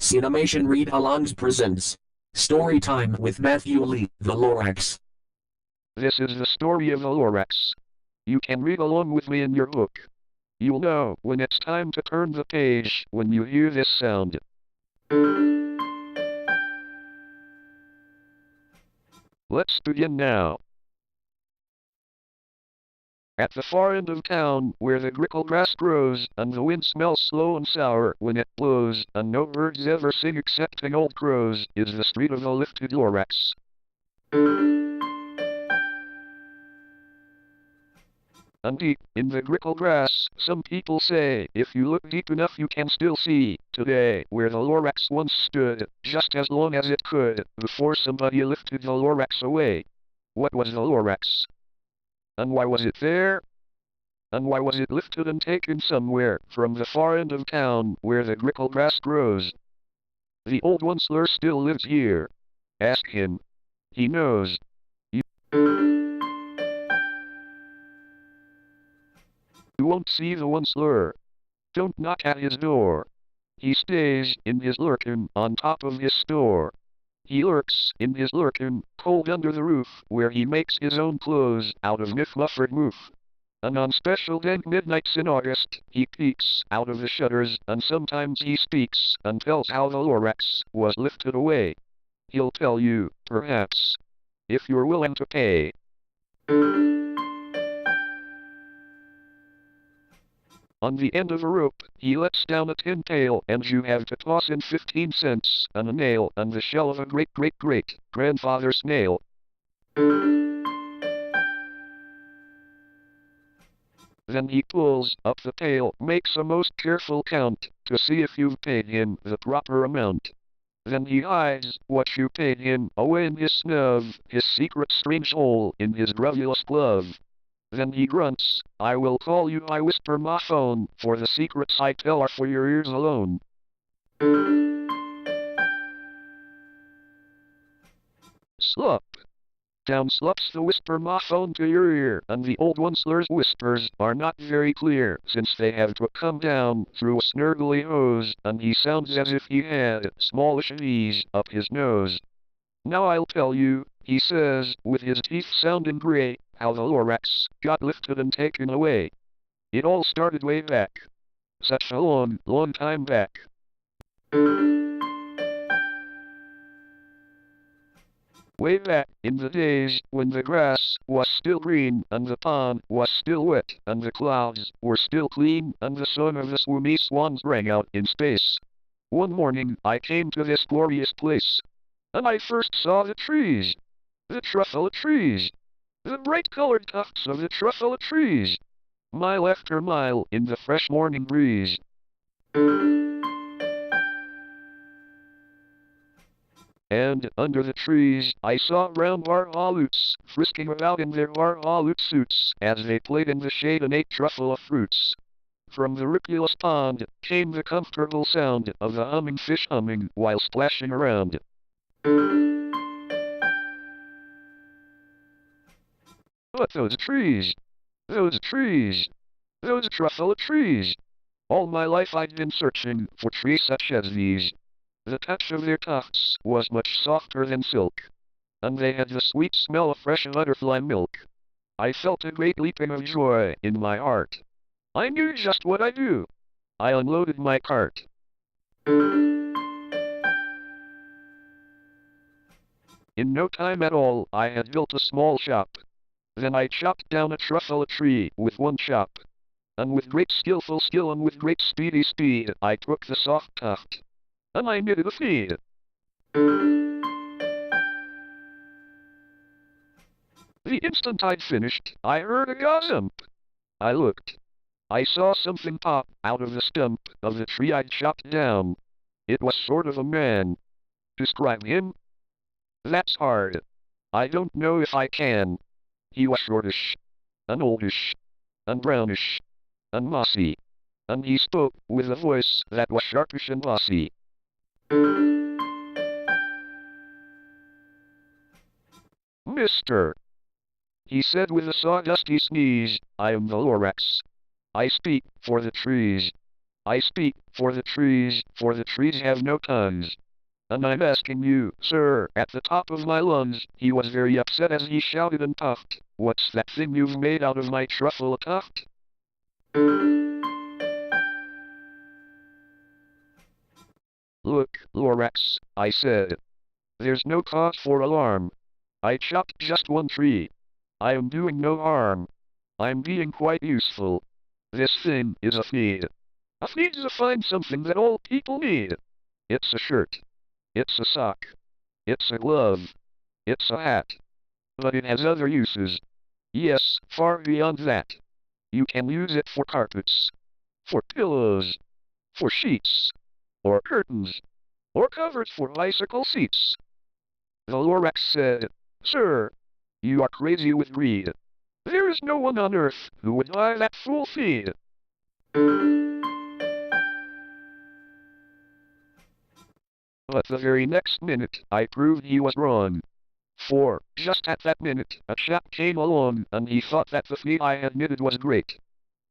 Cinemation Read-Alongs presents Story Time with Matthew Lee, the Lorax. This is the story of the Lorax. You can read along with me in your book. You'll know when it's time to turn the page when you hear this sound. Let's begin now. At the far end of town, where the grickle grass grows, and the wind smells slow and sour when it blows, and no birds ever sing excepting old crows, is the street of the lifted Lorax. And deep in the grickle grass, some people say, if you look deep enough you can still see, today, where the Lorax once stood, just as long as it could, before somebody lifted the Lorax away. What was the Lorax? And why was it there? And why was it lifted and taken somewhere, from the far end of town, where the grickle grass grows? The old onceler still lives here. Ask him. He knows. You won't see the onceler. Don't knock at his door. He stays in his lurkin on top of his store. He lurks in his lurkin, cold under the roof, where he makes his own clothes out of Miff-Mufford Moof. And on special dank midnights in August, he peeks out of the shutters, and sometimes he speaks, and tells how the Lorax was lifted away. He'll tell you, perhaps, if you're willing to pay. On the end of a rope, he lets down a tin pail, and you have to toss in 15 cents, and a nail, and the shell of a great-great-great-grandfather snail. Then he pulls up the pail, makes a most careful count, to see if you've paid him the proper amount. Then he hides what you paid him away in his snub, his secret strange hole in his grovulous glove. Then he grunts, I will call you, I whisper my phone, for the secrets I tell are for your ears alone. Slop. Down slops the whisper my phone to your ear, and the old onceler's whispers are not very clear, since they have to come down through a snurgly hose, and he sounds as if he had smallish V's up his nose. Now I'll tell you, he says, with his teeth sounding gray, how the Lorax got lifted and taken away. It all started way back. Such a long, long time back. Way back in the days when the grass was still green, and the pond was still wet, and the clouds were still clean, and the song of the swoomy swans rang out in space. One morning I came to this glorious place, and I first saw the trees. The truffle trees. The bright-colored tufts of the truffle trees. Mile after mile in the fresh morning breeze. And under the trees I saw brown bar-haloots frisking about in their bar-haloot suits as they played in the shade and ate truffle of fruits. From the ripulous pond came the comfortable sound of the humming fish humming while splashing around. But those trees, those truffle trees. All my life I'd been searching for trees such as these. The touch of their tufts was much softer than silk, and they had the sweet smell of fresh butterfly milk. I felt a great leaping of joy in my heart. I knew just what I'd do. I unloaded my cart. In no time at all, I had built a small shop. Then I chopped down a truffle tree with one chop. And with great skillful skill and with great speedy speed, I took the soft tuft, and I knitted a feed. The instant I'd finished, I heard a gossip. I looked. I saw something pop out of the stump of the tree I'd chopped down. It was sort of a man. Describe him? That's hard. I don't know if I can. He was shortish, and oldish, and brownish, and mossy, and he spoke with a voice that was sharpish and bossy. Mister, he said with a sawdusty sneeze, I am the Lorax. I speak for the trees. I speak for the trees have no tongues. And I'm asking you, sir, at the top of my lungs. He was very upset as he shouted and puffed. What's that thing you've made out of my truffle, a tuft? Look, Lorax, I said. There's no cause for alarm. I chopped just one tree. I am doing no harm. I'm being quite useful. This thing is a feed. A feed's a fine something that all people need. It's a shirt. It's a sock. It's a glove. It's a hat. But it has other uses. Yes, far beyond that. You can use it for carpets. For pillows. For sheets. Or curtains. Or covers for bicycle seats. The Lorax said, Sir, you are crazy with greed. There is no one on earth who would buy that fool feed. But the very next minute, I proved he was wrong. For, just at that minute, a chap came along, and he thought that the feed I had knitted was great.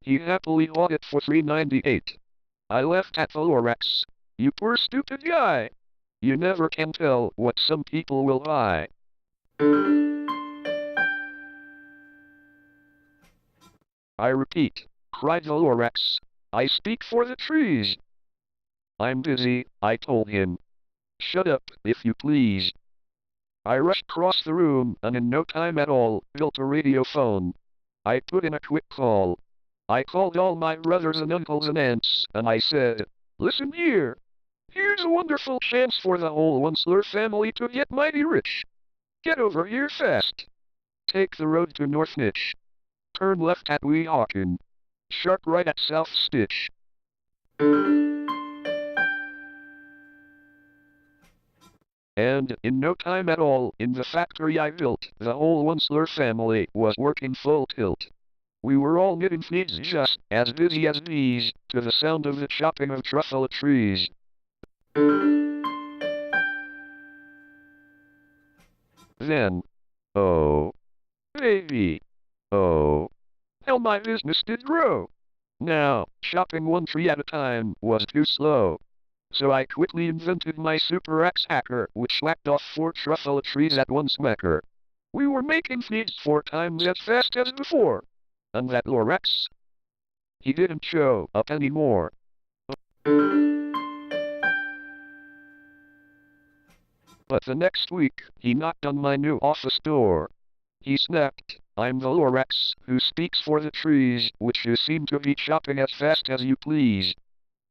He happily bought it for $3.98. I laughed at the Lorax. You poor stupid guy! You never can tell what some people will buy. I repeat, cried the Lorax. I speak for the trees. I'm busy, I told him. Shut up, if you please. I rushed across the room, and in no time at all, built a radio phone. I put in a quick call. I called all my brothers and uncles and aunts, and I said, Listen here. Here's a wonderful chance for the whole Onceler family to get mighty rich. Get over here fast. Take the road to North Nitch. Turn left at Weehawken. Sharp right at South Stitch. And, in no time at all, in the factory I built, the whole Onceler family was working full tilt. We were all knitting feeds just as busy as bees, to the sound of the chopping of truffle trees. Then, oh, baby, oh, how my business did grow. Now, chopping one tree at a time was too slow. So I quickly invented my super axe hacker, which whacked off 4 truffle trees at one smacker. We were making feeds 4 times as fast as before. And that Lorax, he didn't show up anymore. But the next week, he knocked on my new office door. He snapped, I'm the Lorax, who speaks for the trees, which you seem to be chopping as fast as you please.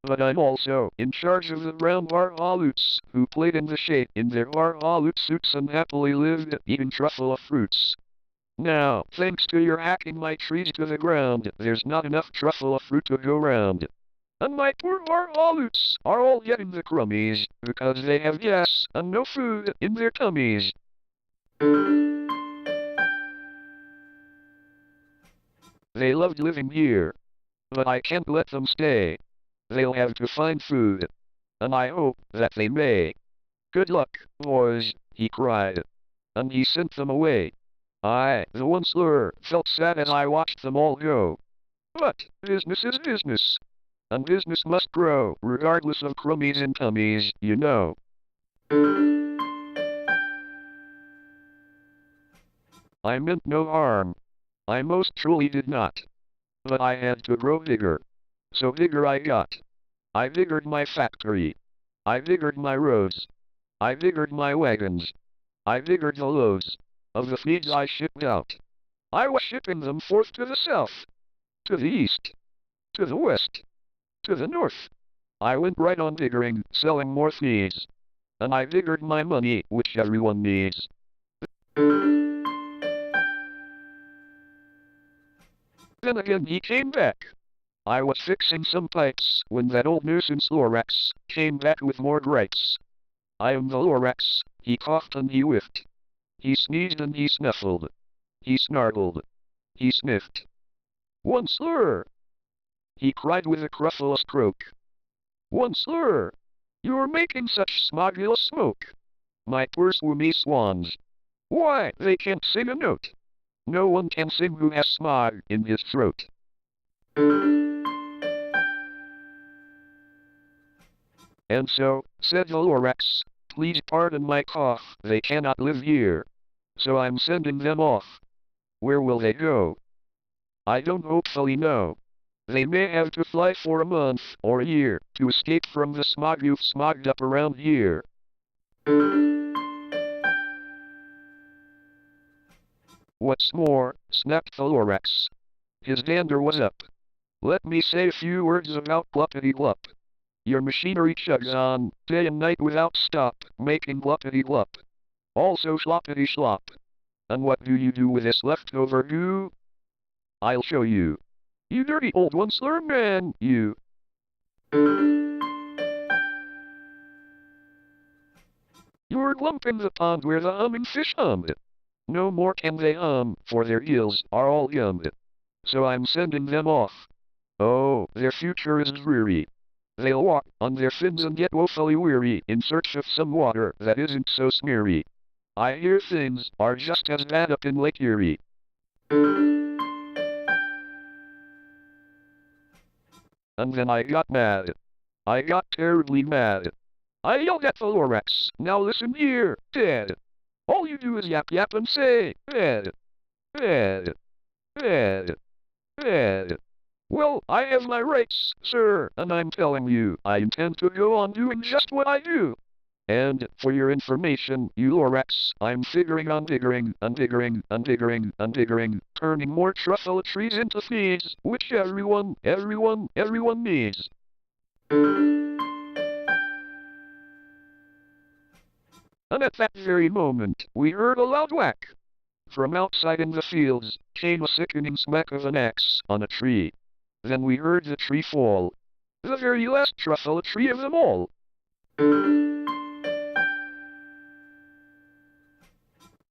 But I'm also in charge of the brown bar-haloots, who played in the shade in their bar-haloot suits and happily lived eating truffle fruits. Now, thanks to your hacking my trees to the ground, there's not enough truffle fruit to go round. And my poor bar-haloots are all getting the crummies, because they have gas and no food in their tummies. They loved living here. But I can't let them stay. They'll have to find food. And I hope that they may. Good luck, boys, he cried. And he sent them away. I, the Onceler, felt sad as I watched them all go. But, business is business. And business must grow, regardless of crummies and tummies, you know. I meant no harm. I most truly did not. But I had to grow bigger. So bigger I got. I biggered my factory. I biggered my roads. I biggered my wagons. I biggered the loads of the feeds I shipped out. I was shipping them forth to the south, to the east, to the west, to the north. I went right on biggering, selling more feeds. And I biggered my money, which everyone needs. Then again he came back. I was fixing some pipes when that old nuisance Lorax came back with more gripes. I am the Lorax, he coughed and he whiffed. He sneezed and he snuffled. He snarled. He sniffed. Onceler! He cried with a cruffulous croak. Onceler! You're making such smogulous smoke. My poor swoomy swans. Why, they can't sing a note. No one can sing who has smog in his throat. And so, said the Lorax, please pardon my cough, they cannot live here. So I'm sending them off. Where will they go? I don't hopefully know. They may have to fly for a month or a year to escape from the smog you've smogged up around here. What's more, snapped the Lorax. His dander was up. Let me say a few words about gluppity-glup. Your machinery chugs on, day and night without stop, making gluppity-glup. Also sloppity-slop. And what do you do with this leftover goo? I'll show you. You dirty old one-slur man, you. You're glumping the pond where the humming fish hum. No more can they for their eels are all yum. So I'm sending them off. Oh, their future is dreary. They'll walk on their fins and get woefully weary in search of some water that isn't so smeary. I hear things are just as bad up in Lake Erie. And then I got mad. I got terribly mad. I yelled at the Lorax, now listen here, Dad. All you do is yap yap and say, Dad, Dad, Dad, Dad. Well, I have my rights, sir, and I'm telling you, I intend to go on doing just what I do. And, for your information, you Lorax, I'm figuring on diggering, and diggering, and diggering, and diggering, turning more truffle trees into feeds, which everyone needs. And at that very moment, we heard a loud whack. From outside in the fields, came a sickening smack of an axe on a tree. Then we heard the tree fall. The very last truffle tree of them all.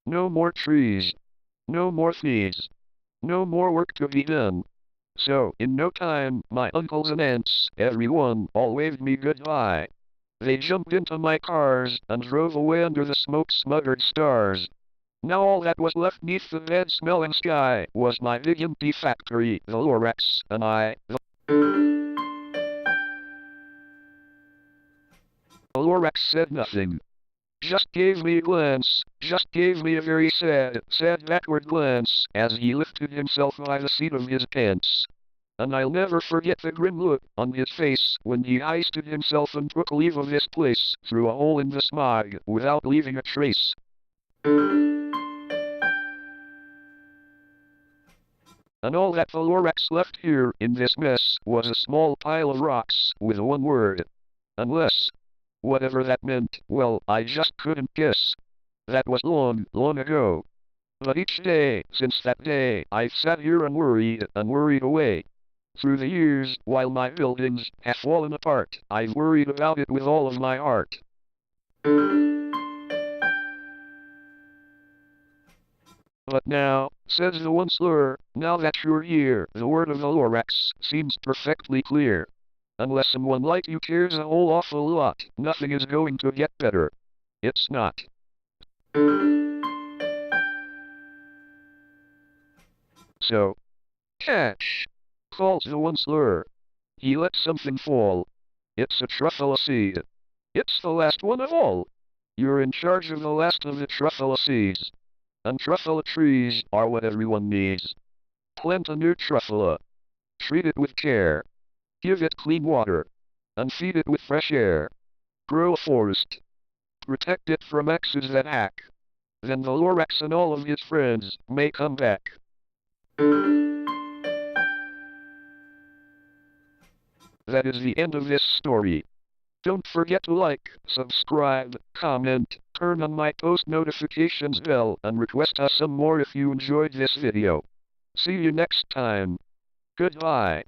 No more trees. No more fees. No more work to be done. So, in no time, my uncles and aunts, everyone, all waved me goodbye. They jumped into my cars and drove away under the smoke-smothered stars. Now all that was left neath the bad-smelling sky was my big empty factory, the Lorax, and I. The Lorax said nothing. Just gave me a glance, just gave me a very sad backward glance, as he lifted himself by the seat of his pants. And I'll never forget the grim look on his face when he hoisted himself and took leave of this place through a hole in the smog without leaving a trace. And all that the Lorax left here in this mess was a small pile of rocks with one word. Unless. Whatever that meant, well, I just couldn't guess. That was long, long ago. But each day, since that day, I've sat here and worried away. Through the years, while my buildings have fallen apart, I've worried about it with all of my heart. But now, says the one slur, now that you're here, the word of the Lorax seems perfectly clear. Unless someone like you cares a whole awful lot, nothing is going to get better. It's not. So, catch! Calls the one slur. He let something fall. It's a truffle seed. It's the last one of all. You're in charge of the last of the truffle seeds. And truffle trees are what everyone needs. Plant a new truffle. Treat it with care. Give it clean water. And feed it with fresh air. Grow a forest. Protect it from axes that hack. Then the Lorax and all of his friends may come back. That is the end of this story. Don't forget to like, subscribe, comment, turn on my post notifications bell, and request us some more if you enjoyed this video. See you next time. Goodbye.